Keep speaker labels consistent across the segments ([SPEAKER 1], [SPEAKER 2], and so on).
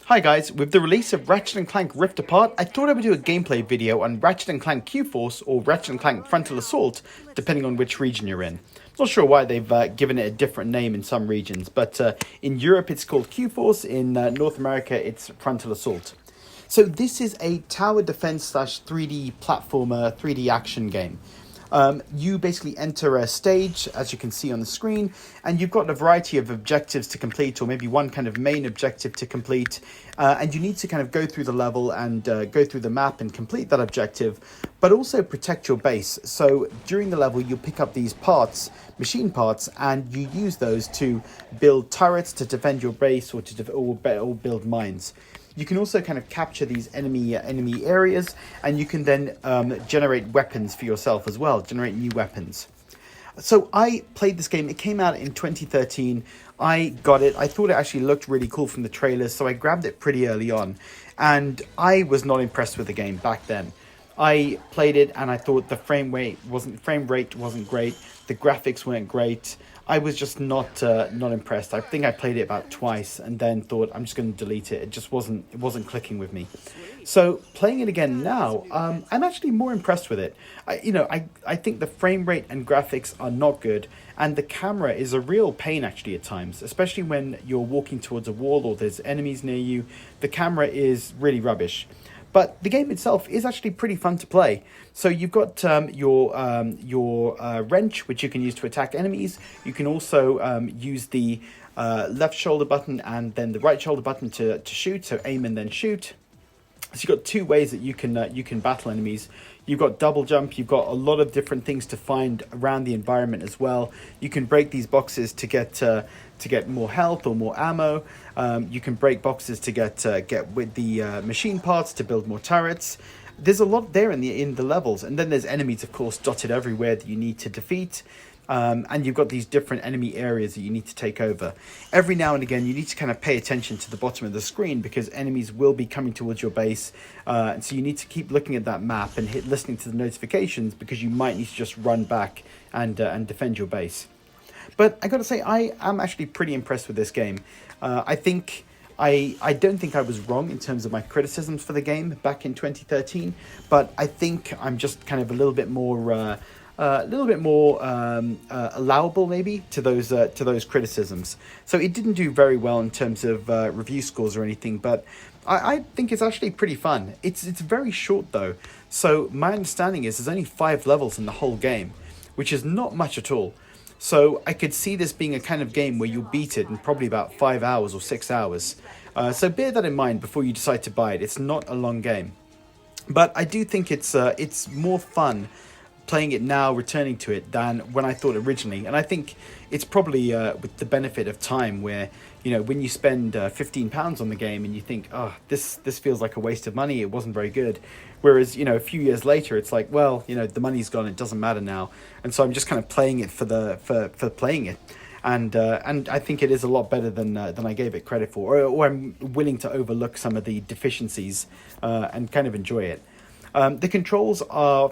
[SPEAKER 1] Hi guys, with the release of Ratchet & Clank Rift Apart, I thought I would do a gameplay video on Ratchet & Clank Q-Force or Ratchet & Clank Frontal Assault, depending on which region you're in. Not sure why they've given it a different name in some regions, but in Europe it's called Q-Force, in North America it's Frontal Assault. So this is a tower defense slash 3D platformer, 3D action game. You basically enter a stage, as you can see on the screen, and you've got a variety of objectives to complete, or maybe one kind of main objective to complete, and you need to kind of go through the level and go through the map and complete that objective, but also protect your base. So during the level, you'll pick up these parts, machine parts, and you use those to build turrets to defend your base or or build mines. You can also kind of capture these enemy areas, and you can then generate weapons for yourself as well, generate new weapons. So I played this game. It came out in 2013. I got it. I thought it actually looked really cool from the trailers, so I grabbed it pretty early on. And I was not impressed with the game back then. I played it and I thought the frame rate wasn't great. The graphics weren't great. I was just not impressed. I think I played it about twice and then thought I'm just going to delete it. It wasn't clicking with me. So playing it again now, I'm actually more impressed with it. I think the frame rate and graphics are not good, and the camera is a real pain actually at times, especially when you're walking towards a wall or there's enemies near you. The camera is really rubbish. But the game itself is actually pretty fun to play. So you've got your wrench, which you can use to attack enemies. You can also use the left shoulder button and then the right shoulder button to shoot, so aim and then shoot. So you've got two ways that you can battle enemies. You've got double jump. You've got a lot of different things to find around the environment as well. You can break these boxes to get more health or more ammo. You can break boxes to get with the machine parts to build more turrets. There's a lot there in the levels, and then there's enemies, of course, dotted everywhere that you need to defeat. And you've got these different enemy areas that you need to take over. Every now and again, you need to kind of pay attention to the bottom of the screen because enemies will be coming towards your base. And so you need to keep looking at that map and listening to the notifications because you might need to just run back and defend your base. But I got to say, I am actually pretty impressed with this game. I don't think I was wrong in terms of my criticisms for the game back in 2013, but I think I'm just kind of a little bit more allowable maybe to those criticisms. So it didn't do very well in terms of review scores or anything, but I think it's actually pretty fun. It's very short though. So my understanding is there's only 5 levels in the whole game, which is not much at all. So I could see this being a kind of game where you'll beat it in probably about 5 hours or 6 hours. So bear that in mind before you decide to buy it. It's not a long game. But I do think it's more fun playing it now, returning to it, than when I thought originally. And I think it's probably with the benefit of time where, when you spend £15 on the game and you think, oh, this feels like a waste of money, it wasn't very good. Whereas, a few years later, it's like, well, the money's gone, it doesn't matter now. And so I'm just kind of playing it for playing it. And I think it is a lot better than I gave it credit for, or I'm willing to overlook some of the deficiencies and kind of enjoy it. The controls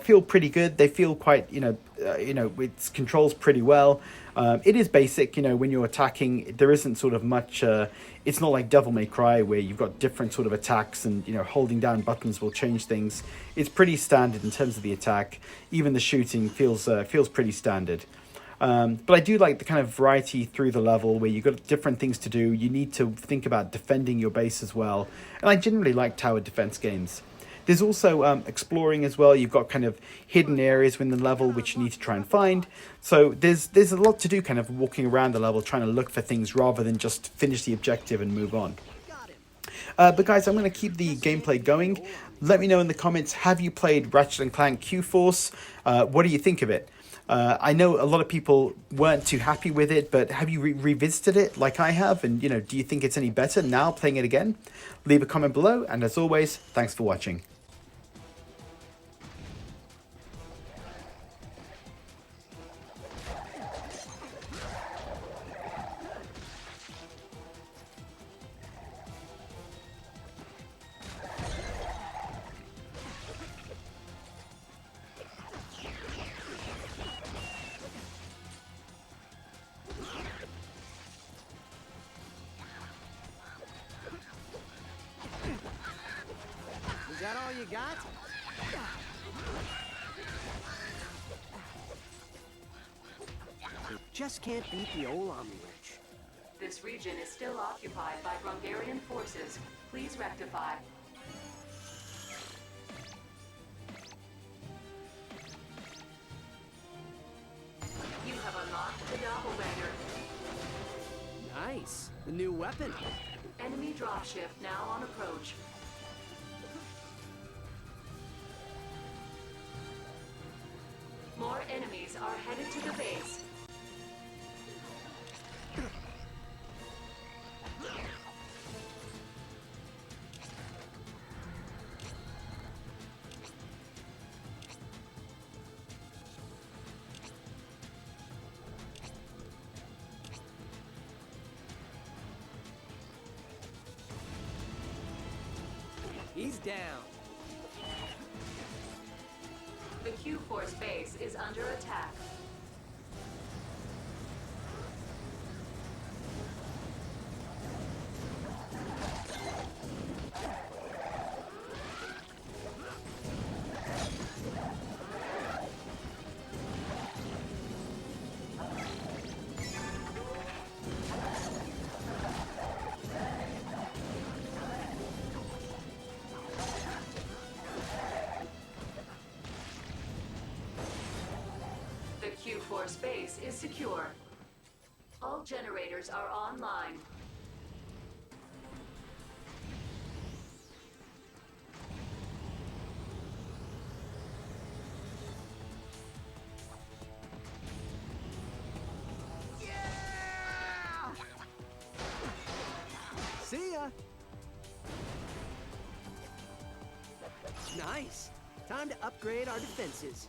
[SPEAKER 1] feel pretty good. They feel quite, it controls pretty well. It is basic, when you're attacking, there isn't sort of much, it's not like Devil May Cry where you've got different sort of attacks and, holding down buttons will change things. It's pretty standard in terms of the attack. Even the shooting feels pretty standard. But I do like the kind of variety through the level where you've got different things to do. You need to think about defending your base as well. And I generally like tower defense games. There's also exploring as well. You've got kind of hidden areas within the level which you need to try and find. So there's a lot to do kind of walking around the level trying to look for things rather than just finish the objective and move on. But guys, I'm going to keep the gameplay going. Let me know in the comments, have you played Ratchet & Clank Q-Force? What do you think of it? I know a lot of people weren't too happy with it, but have you revisited it like I have? And, do you think it's any better now playing it again? Leave a comment below, and as always, thanks for watching.
[SPEAKER 2] that all you got? They just can't beat the old Omni-Wrench.
[SPEAKER 3] This region is still occupied by Brungarian forces. Please rectify. You have unlocked the Doppelganger.
[SPEAKER 2] Nice. The new weapon.
[SPEAKER 3] Enemy dropship now on approach. More enemies are headed to the base.
[SPEAKER 2] He's down.
[SPEAKER 3] The Q-Force base is under attack. The Q-Force base is secure. All generators are online.
[SPEAKER 2] Yeah! See ya! Nice. Time to upgrade our defenses.